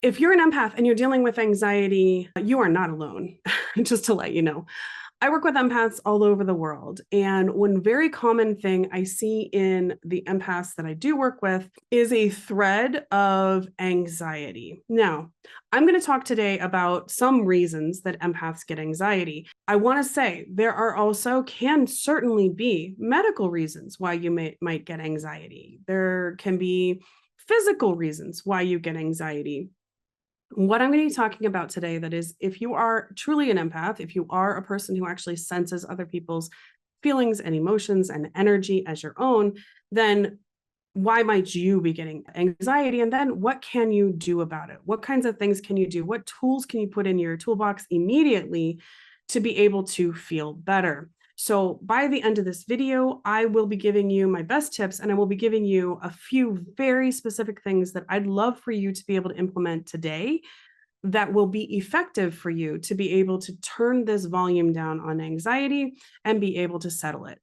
If you're an empath and you're dealing with anxiety, you are not alone, just to let you know. I work with empaths all over the world. And one very common thing I see in the empaths that I do work with is a thread of anxiety. Now, I'm going to talk today about some reasons that empaths get anxiety. I want to say there are also, can certainly be medical reasons why you might get anxiety. There can be physical reasons why you get anxiety. What I'm going to be talking about today, that is, if you are truly an empath, if you are a person who actually senses other people's feelings and emotions and energy as your own, then why might you be getting anxiety? And then what can you do about it? What kinds of things can you do? What tools can you put in your toolbox immediately to be able to feel better? So by the end of this video, I will be giving you my best tips, and I will be giving you a few very specific things that I'd love for you to be able to implement today that will be effective for you to be able to turn this volume down on anxiety and be able to settle it.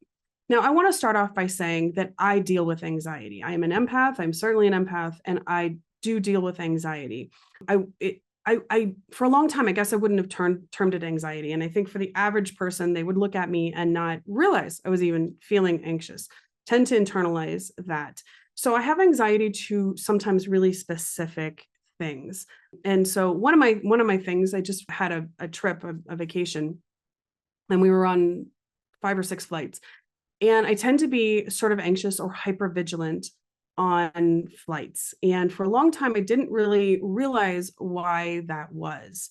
Now, I want to start off by saying that I deal with anxiety. I am an empath. I'm certainly an empath, and I do deal with anxiety. I for a long time, I guess I wouldn't have termed it anxiety. And I think for the average person, they would look at me and not realize I was even feeling anxious, tend to internalize that. So I have anxiety to sometimes really specific things. And so one of my things, I just had a trip, a vacation, and we were on 5 or 6 flights. And I tend to be sort of anxious or hypervigilant on flights. And for a long time, I didn't really realize why that was.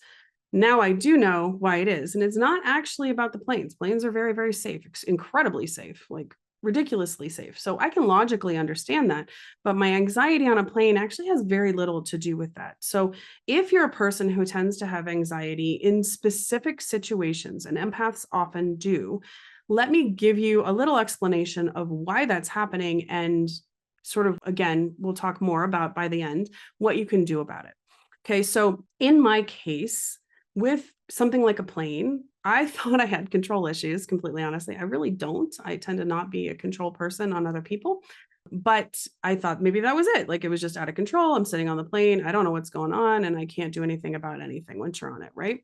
Now I do know why it is. And it's not actually about the planes. Planes are very, very safe, incredibly safe, like ridiculously safe. So I can logically understand that. But my anxiety on a plane actually has very little to do with that. So if you're a person who tends to have anxiety in specific situations, and empaths often do, let me give you a little explanation of why that's happening, and sort of, again, we'll talk more about by the end what you can do about it. Okay, so in my case, with something like a plane, I thought I had control issues, completely honestly. I really don't. I tend to not be a control person on other people. But I thought maybe that was it. Like it was just out of control. I'm sitting on the plane. I don't know what's going on, and I can't do anything about anything once you're on it, right?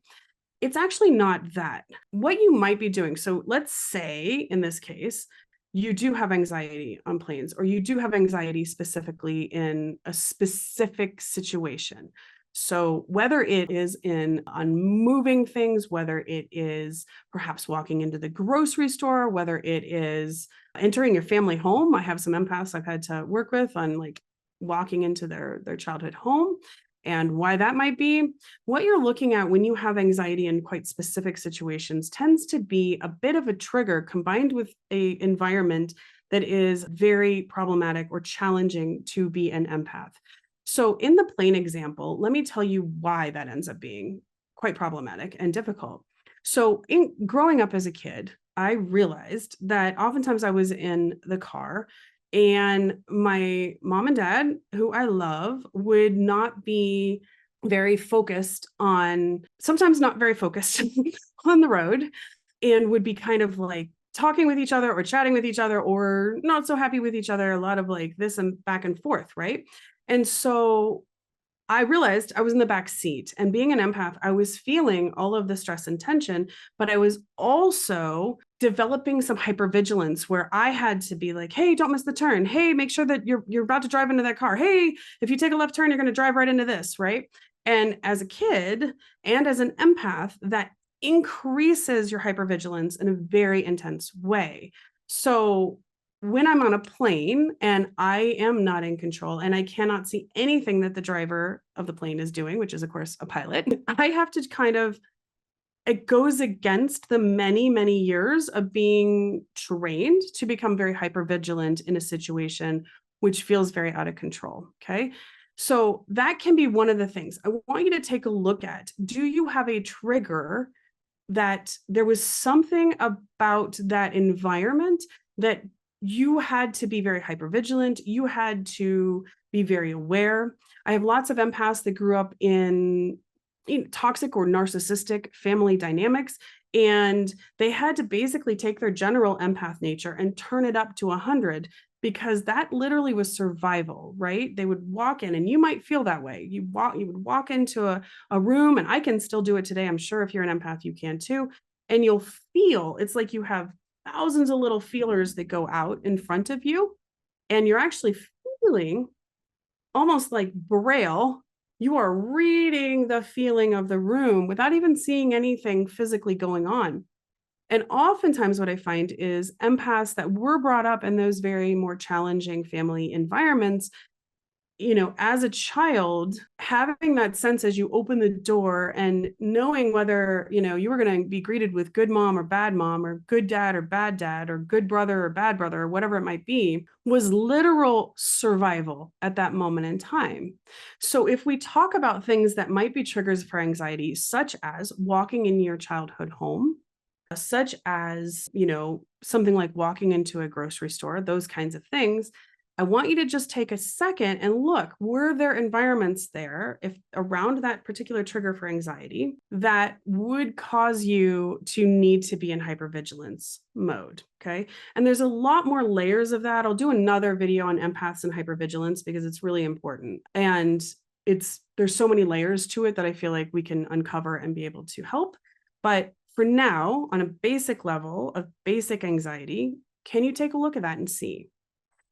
It's actually not that. What you might be doing, so let's say in this case, you do have anxiety on planes, or you do have anxiety specifically in a specific situation. So whether it is on moving things, whether it is perhaps walking into the grocery store, whether it is entering your family home. I have some empaths I've had to work with on like walking into their childhood home, and why that might be. What you're looking at when you have anxiety in quite specific situations tends to be a bit of a trigger combined with an environment that is very problematic or challenging to be an empath. So in the plane example, let me tell you why that ends up being quite problematic and difficult. So in growing up as a kid, I realized that oftentimes I was in the car and my mom and dad, who I love, would not be very focused on, sometimes not very focused on the road, and would be kind of like talking with each other or chatting with each other or not so happy with each other, a lot of like this and back and forth, right? And so I realized I was in the back seat, and being an empath, I was feeling all of the stress and tension, but I was also developing some hypervigilance where I had to be like, hey, don't miss the turn. Hey, make sure that you're about to drive into that car. Hey, if you take a left turn, you're going to drive right into this, right? And as a kid and as an empath, that increases your hypervigilance in a very intense way. So when I'm on a plane and I am not in control and I cannot see anything that the driver of the plane is doing, which is, of course, a pilot, I have to kind of, it goes against the many, many years of being trained to become very hypervigilant in a situation which feels very out of control. Okay. So that can be one of the things I want you to take a look at. Do you have a trigger that there was something about that environment that you had to be very hypervigilant, you had to be very aware? I have lots of empaths that grew up in toxic or narcissistic family dynamics, and they had to basically take their general empath nature and turn it up to 100 because that literally was survival, right? They would walk in, and you might feel that way. You would walk into a room, and I can still do it today. I'm sure if you're an empath, you can too. And you'll feel, it's like you have thousands of little feelers that go out in front of you, and you're actually feeling almost like Braille. You are reading the feeling of the room without even seeing anything physically going on. And oftentimes, what I find is empaths that were brought up in those very more challenging family environments, as a child, having that sense as you open the door and knowing whether, you were going to be greeted with good mom or good dad or good brother or bad brother or whatever it might be, was literal survival at that moment in time. So if we talk about things that might be triggers for anxiety, such as walking in your childhood home, such as, something like walking into a grocery store, those kinds of things, I want you to just take a second and look, were there environments there, if around that particular trigger for anxiety, that would cause you to need to be in hypervigilance mode? Okay. And there's a lot more layers of that. I'll do another video on empaths and hypervigilance because it's really important. And there's so many layers to it that I feel like we can uncover and be able to help. But for now, on a basic level of basic anxiety, can you take a look at that and see?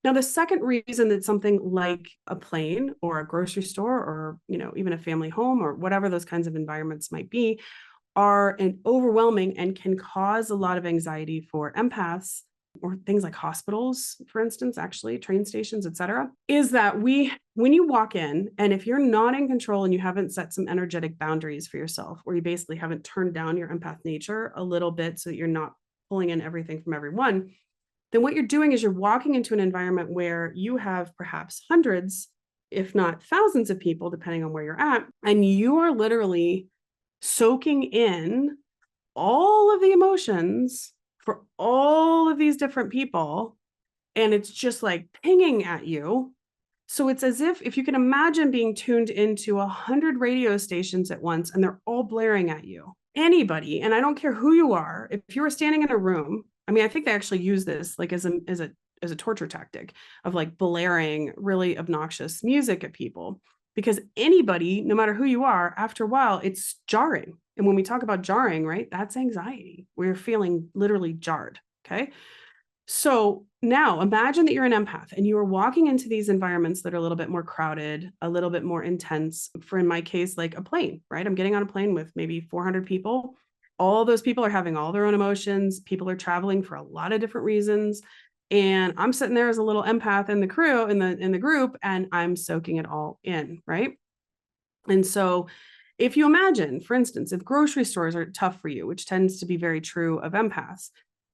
Now, the second reason that something like a plane or a grocery store or, even a family home or whatever those kinds of environments might be are an overwhelming and can cause a lot of anxiety for empaths, or things like hospitals, for instance, actually train stations, et cetera, is that when you walk in, and if you're not in control and you haven't set some energetic boundaries for yourself, or you basically haven't turned down your empath nature a little bit so that you're not pulling in everything from everyone, then what you're doing is you're walking into an environment where you have perhaps hundreds, if not thousands of people, depending on where you're at, and you are literally soaking in all of the emotions for all of these different people, and it's just like pinging at you. So it's as if you can imagine being tuned into 100 radio stations at once, and they're all blaring at you. Anybody, and I don't care who you are, if you were standing in a room, I mean, I think they actually use this like as a torture tactic of like blaring really obnoxious music at people, because anybody, no matter who you are, after a while, it's jarring. And when we talk about jarring, right, that's anxiety. We're feeling literally jarred. Okay. So now imagine that you're an empath and you are walking into these environments that are a little bit more crowded, a little bit more intense. For in my case, like a plane, right? I'm getting on a plane with maybe 400 people. All those people are having all their own emotions. People are traveling for a lot of different reasons. And I'm sitting there as a little empath in the crew, in the group, and I'm soaking it all in, right? And so if you imagine, for instance, if grocery stores are tough for you, which tends to be very true of empaths,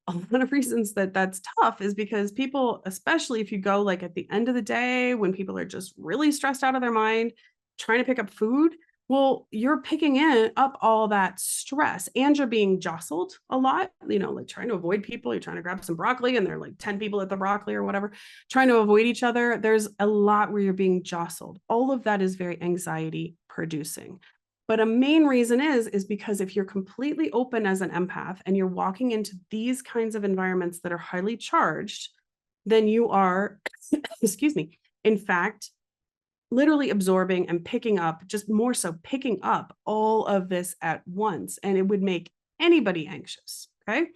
a lot of reasons that that's tough is because people, especially if you go like at the end of the day when people are just really stressed out of their mind, trying to pick up food, well, you're picking up all that stress and you're being jostled a lot, like trying to avoid people. You're trying to grab some broccoli and there are like 10 people at the broccoli or whatever, trying to avoid each other. There's a lot where you're being jostled. All of that is very anxiety producing. But a main reason is because if you're completely open as an empath and you're walking into these kinds of environments that are highly charged, then you are, excuse me, in fact, literally absorbing and picking up, just more so picking up all of this at once. And it would make anybody anxious. Okay.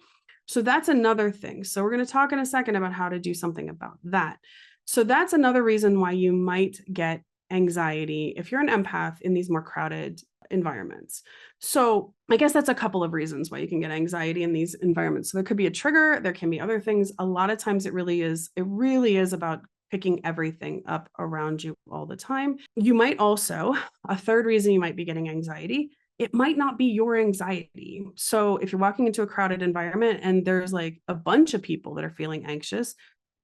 So that's another thing. So we're going to talk in a second about how to do something about that. So that's another reason why you might get anxiety if you're an empath in these more crowded environments. So I guess that's a couple of reasons why you can get anxiety in these environments. So there could be a trigger, there can be other things. A lot of times it really is about picking everything up around you all the time. You might also, a third reason you might be getting anxiety, it might not be your anxiety. So if you're walking into a crowded environment and there's like a bunch of people that are feeling anxious,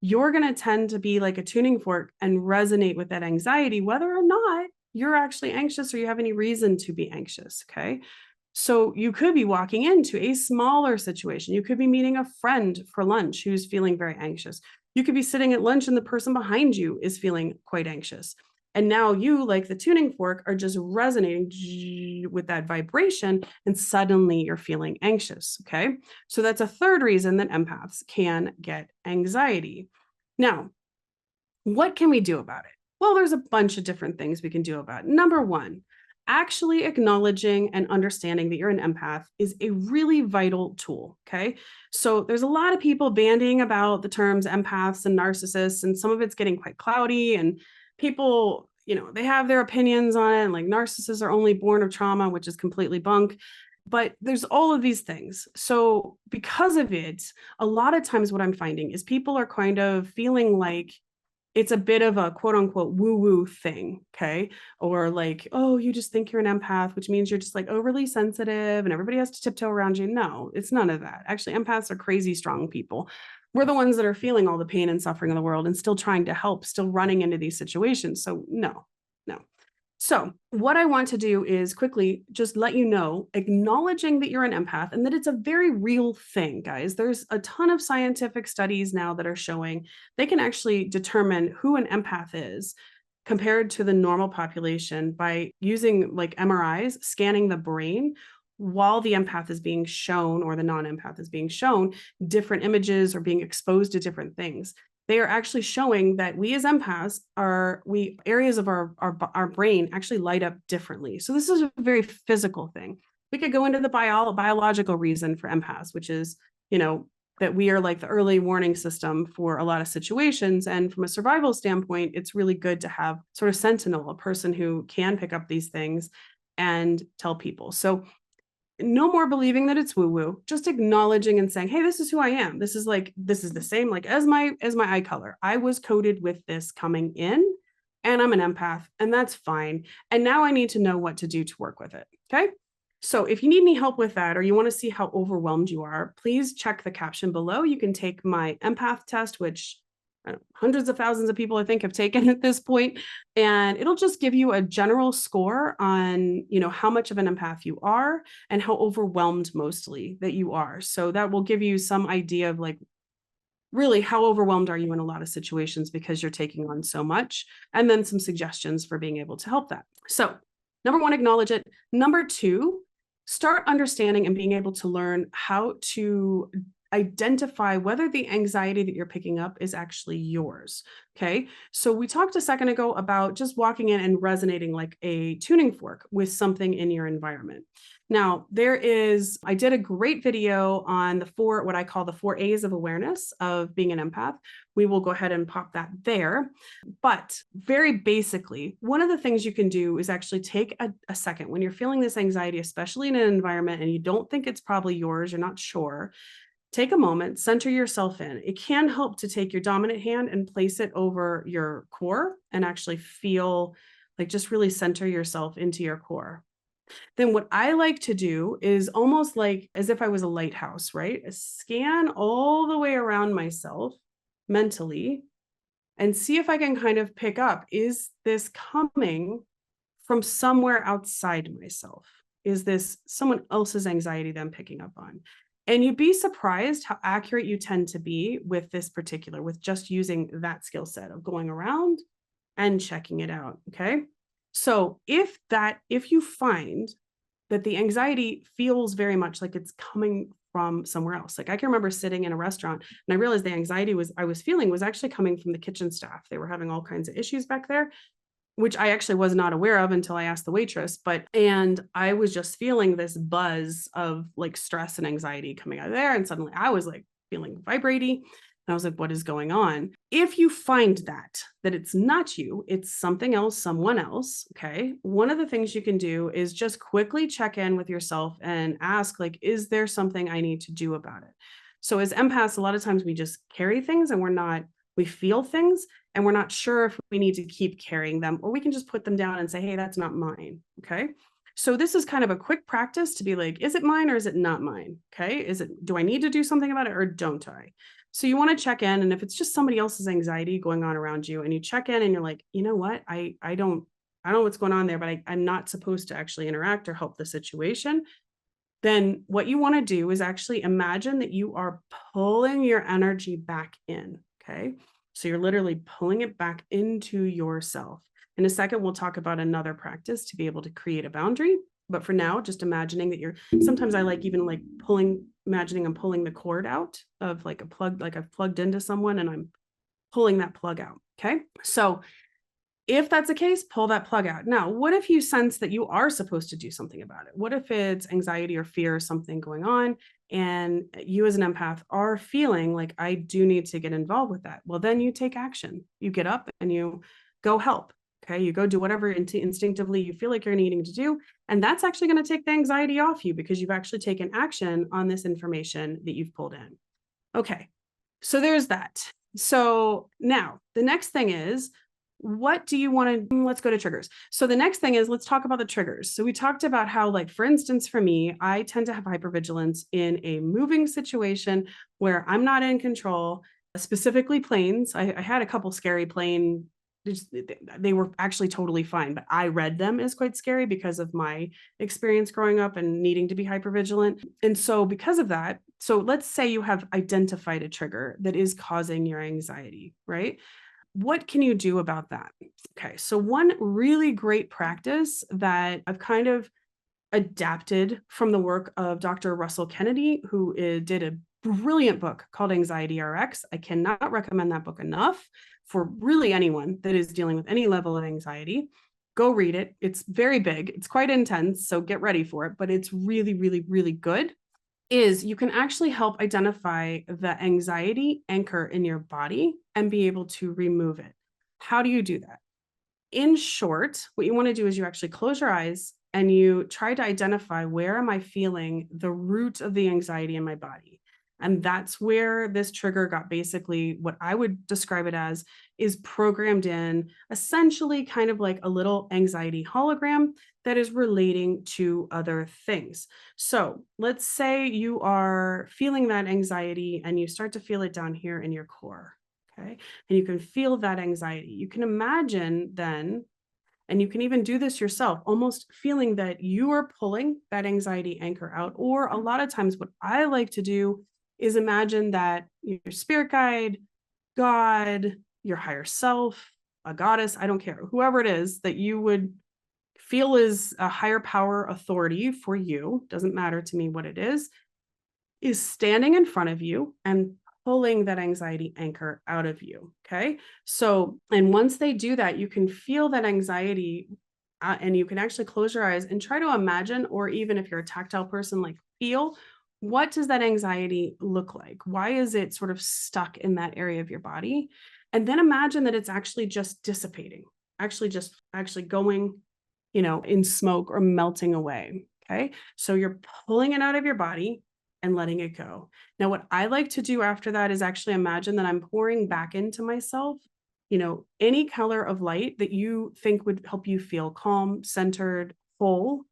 you're going to tend to be like a tuning fork and resonate with that anxiety, whether or not you're actually anxious or you have any reason to be anxious. Okay. So you could be walking into a smaller situation. You could be meeting a friend for lunch who's feeling very anxious. You could be sitting at lunch and the person behind you is feeling quite anxious. And now you, like the tuning fork, are just resonating with that vibration and suddenly you're feeling anxious. Okay. So that's a third reason that empaths can get anxiety. Now, What can we do about it? Well, there's a bunch of different things we can do about it. Number one, actually acknowledging and understanding that you're an empath is a really vital tool. Okay. So there's a lot of people bandying about the terms empaths and narcissists, and some of it's getting quite cloudy, and people, they have their opinions on it. And like narcissists are only born of trauma, which is completely bunk. But there's all of these things. So because of it, a lot of times what I'm finding is people are kind of feeling like it's a bit of a quote unquote woo woo thing. Okay. Or like, oh, you just think you're an empath, which means you're just like overly sensitive and everybody has to tiptoe around you. No, it's none of that. Actually, empaths are crazy strong people. We're the ones that are feeling all the pain and suffering of the world and still trying to help, still running into these situations. So, no, no. So, what I want to do is quickly just let you know, acknowledging that you're an empath and that it's a very real thing, guys. There's a ton of scientific studies now that are showing they can actually determine who an empath is compared to the normal population by using like MRIs, scanning the brain while the empath is being shown or the non-empath is being shown different images or being exposed to different things. They are actually showing that we as empaths areas of our brain actually light up differently. So this is a very physical thing. We could go into the biological reason for empaths, which is, that we are like the early warning system for a lot of situations. And from a survival standpoint, it's really good to have sort of sentinel, a person who can pick up these things and tell people. So no more believing that it's woo woo, just acknowledging and saying, hey, this is who I am. This is the same like as my eye color. I was coded with this coming in and I'm an empath and that's fine. And now I need to know what to do to work with it. Okay. So if you need any help with that or you want to see how overwhelmed you are, please check the caption below. You can take my empath test, which hundreds of thousands of people, I think, have taken at this point, and it'll just give you a general score on, how much of an empath you are and how overwhelmed mostly that you are. So that will give you some idea of like, really, how overwhelmed are you in a lot of situations because you're taking on so much, and then some suggestions for being able to help that. So, number one, acknowledge it. Number two, start understanding and being able to learn how to identify whether the anxiety that you're picking up is actually yours. Okay. So we talked a second ago about just walking in and resonating like a tuning fork with something in your environment. Now, I did a great video on what I call the 4 A's of awareness of being an empath. We will go ahead and pop that there. But very basically, one of the things you can do is actually take a second when you're feeling this anxiety, especially in an environment and you don't think it's probably yours, you're not sure. Take a moment, center yourself in. It can help to take your dominant hand and place it over your core and actually feel like just really center yourself into your core. Then what I like to do is almost like as if I was a lighthouse, right? Scan all the way around myself mentally and see if I can kind of pick up, is this coming from somewhere outside myself? Is this someone else's anxiety that I'm picking up on? And you'd be surprised how accurate you tend to be with with just using that skill set of going around and checking it out. Okay. So if you find that the anxiety feels very much like it's coming from somewhere else, like I can remember sitting in a restaurant and I realized the anxiety I was feeling was actually coming from the kitchen staff. They were having all kinds of issues back there, which I actually was not aware of until I asked the waitress, and I was just feeling this buzz of like stress and anxiety coming out of there. And suddenly I was like feeling vibrating. And I was like, what is going on? If you find that it's not you, it's something else, someone else. Okay. One of the things you can do is just quickly check in with yourself and ask, like, is there something I need to do about it? So as empaths, a lot of times we just carry things and we feel things and we're not sure if we need to keep carrying them, or we can just put them down and say, hey, that's not mine. Okay. So this is kind of a quick practice to be like, is it mine or is it not mine? Okay. do I need to do something about it or don't I? So you want to check in. And if it's just somebody else's anxiety going on around you and you check in and you're like, you know what? I don't know what's going on there, but I'm not supposed to actually interact or help the situation. Then what you want to do is actually imagine that you are pulling your energy back in. Okay. So you're literally pulling it back into yourself. In a second, we'll talk about another practice to be able to create a boundary. But for now, just imagining that sometimes I like even like imagining I'm pulling the cord out of like a plug, like I've plugged into someone and I'm pulling that plug out. Okay. So if that's the case, pull that plug out. Now, what if you sense that you are supposed to do something about it? What if it's anxiety or fear or something going on, and you as an empath are feeling like, I do need to get involved with that? Well, then you take action. You get up and you go help. Okay. You go do whatever instinctively you feel like you're needing to do. And that's actually going to take the anxiety off you because you've actually taken action on this information that you've pulled in. Okay. So there's that. So now the next thing is, what do you want to, let's go to triggers. So the next thing is, let's talk about the triggers. So we talked about how, like, for instance, for me, I tend to have hypervigilance in a moving situation where I'm not in control, specifically planes. I had a couple scary plane, they were actually totally fine, but I read them as quite scary because of my experience growing up and needing to be hypervigilant. And so because of that, so let's say you have identified a trigger that is causing your anxiety, right? What can you do about that? Okay, so one really great practice that I've kind of adapted from the work of Dr. Russell Kennedy, who did a brilliant book called Anxiety RX. I cannot recommend that book enough for really anyone that is dealing with any level of anxiety. Go read it. It's very big. It's quite intense, so get ready for it, but it's really, really, really good. Is you can actually help identify the anxiety anchor in your body and be able to remove it. How do you do that? In short, what you want to do is you actually close your eyes and you try to identify, where am I feeling the root of the anxiety in my body? And that's where this trigger got, basically what I would describe it as, is programmed in, essentially kind of like a little anxiety hologram that is relating to other things. So let's say you are feeling that anxiety and you start to feel it down here in your core. Okay. And you can feel that anxiety. You can imagine then, and you can even do this yourself, almost feeling that you are pulling that anxiety anchor out. Or a lot of times, what I like to do is imagine that your spirit guide, God, your higher self, a goddess, I don't care, whoever it is that you would feel is a higher power authority for you, doesn't matter to me what it is standing in front of you and pulling that anxiety anchor out of you. Okay. So, and once they do that, you can feel that anxiety, and you can actually close your eyes and try to imagine, or even if you're a tactile person, like, feel, what does that anxiety look like? Why is it sort of stuck in that area of your body? And then imagine that it's actually just dissipating, actually going, in smoke or melting away. Okay. So you're pulling it out of your body and letting it go. Now, what I like to do after that is actually imagine that I'm pouring back into myself, any color of light that you think would help you feel calm, centered, whole,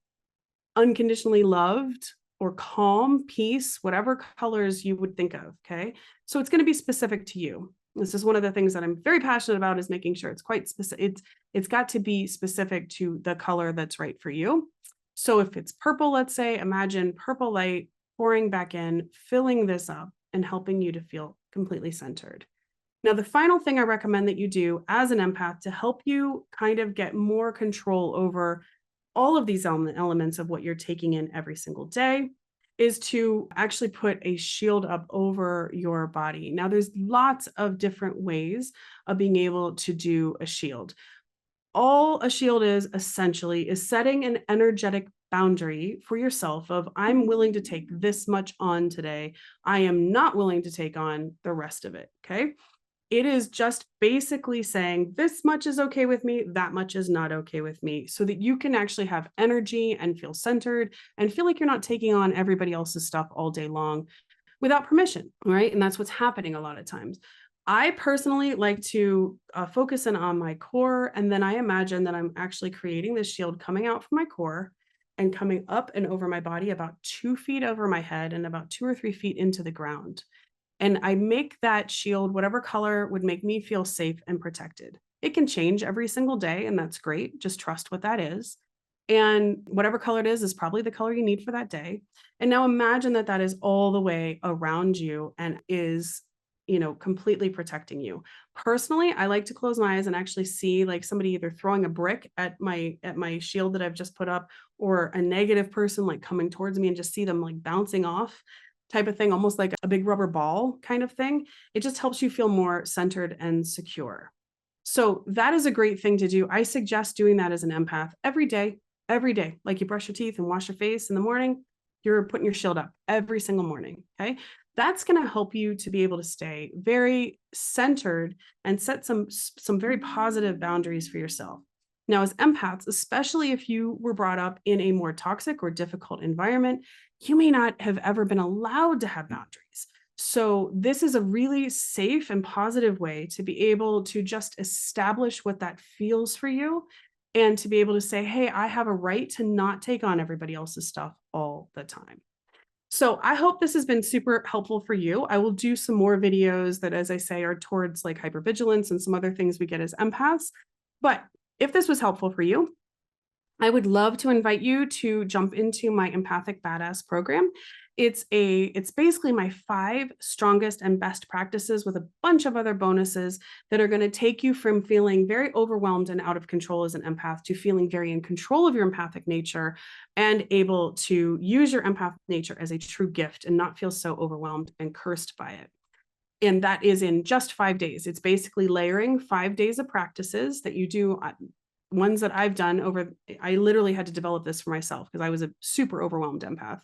unconditionally loved, or calm, peace, whatever colors you would think of. Okay. So it's going to be specific to you. This is one of the things that I'm very passionate about, is making sure it's quite specific. It's got to be specific to the color that's right for you. So if it's purple, let's say, imagine purple light pouring back in, filling this up and helping you to feel completely centered. Now, the final thing I recommend that you do as an empath to help you kind of get more control over all of these elements of what you're taking in every single day is to actually put a shield up over your body. Now, there's lots of different ways of being able to do a shield. All a shield is essentially is setting an energetic boundary for yourself of, I'm willing to take this much on today. I am not willing to take on the rest of it. Okay. It is just basically saying, this much is okay with me, that much is not okay with me, so that you can actually have energy and feel centered and feel like you're not taking on everybody else's stuff all day long without permission, right? And that's what's happening a lot of times. I personally like to focus in on my core, and then I imagine that I'm actually creating this shield coming out from my core and coming up and over my body about 2 feet over my head and about 2 or 3 feet into the ground. And I make that shield whatever color would make me feel safe and protected. It can change every single day, and that's great. Just trust what that is. And whatever color it is probably the color you need for that day. And now imagine that that is all the way around you and is, completely protecting you. Personally, I like to close my eyes and actually see, like, somebody either throwing a brick at my shield that I've just put up, or a negative person like coming towards me, and just see them like bouncing off, type of thing, almost like a big rubber ball kind of thing. It just helps you feel more centered and secure. So that is a great thing to do. I suggest doing that as an empath every day. Like you brush your teeth and wash your face in the morning, you're putting your shield up every single morning. Okay. That's going to help you to be able to stay very centered and set some very positive boundaries for yourself. Now, as empaths, especially if you were brought up in a more toxic or difficult environment, you may not have ever been allowed to have boundaries. So, this is a really safe and positive way to be able to just establish what that feels for you and to be able to say, hey, I have a right to not take on everybody else's stuff all the time. So I hope this has been super helpful for you. I will do some more videos that, as I say, are towards like hypervigilance and some other things we get as empaths. But if this was helpful for you, I would love to invite you to jump into my Empathic Badass program. It's basically my 5 strongest and best practices with a bunch of other bonuses that are going to take you from feeling very overwhelmed and out of control as an empath to feeling very in control of your empathic nature and able to use your empathic nature as a true gift and not feel so overwhelmed and cursed by it. And that is in just 5 days. It's basically layering 5 days of practices that you do, ones that I've done over. I literally had to develop this for myself because I was a super overwhelmed empath.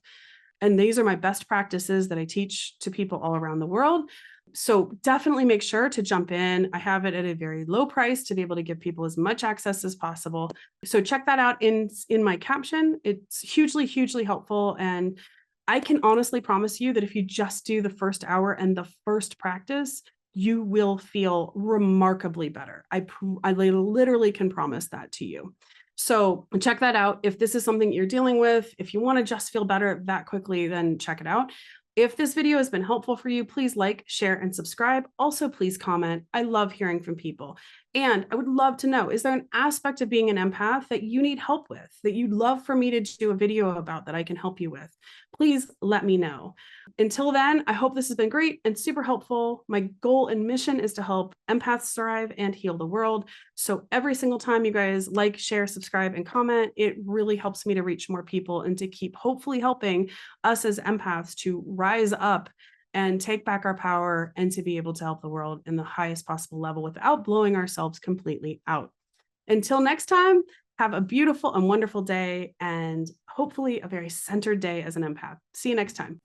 And these are my best practices that I teach to people all around the world. So definitely make sure to jump in. I have it at a very low price to be able to give people as much access as possible. So check that out in my caption. It's hugely, hugely helpful. And I can honestly promise you that if you just do the first hour and the first practice, you will feel remarkably better. I literally can promise that to you. So check that out. If this is something you're dealing with, if you want to just feel better that quickly, then check it out. If this video has been helpful for you, please like, share, and subscribe. Also, please comment. I love hearing from people. And I would love to know, is there an aspect of being an empath that you need help with, that you'd love for me to do a video about that I can help you with? Please let me know. Until then, I hope this has been great and super helpful. My goal and mission is to help empaths thrive and heal the world. So every single time you guys like, share, subscribe, and comment, it really helps me to reach more people and to keep hopefully helping us as empaths to rise up and take back our power and to be able to help the world in the highest possible level without blowing ourselves completely out. Until next time, have a beautiful and wonderful day and hopefully a very centered day as an empath. See you next time.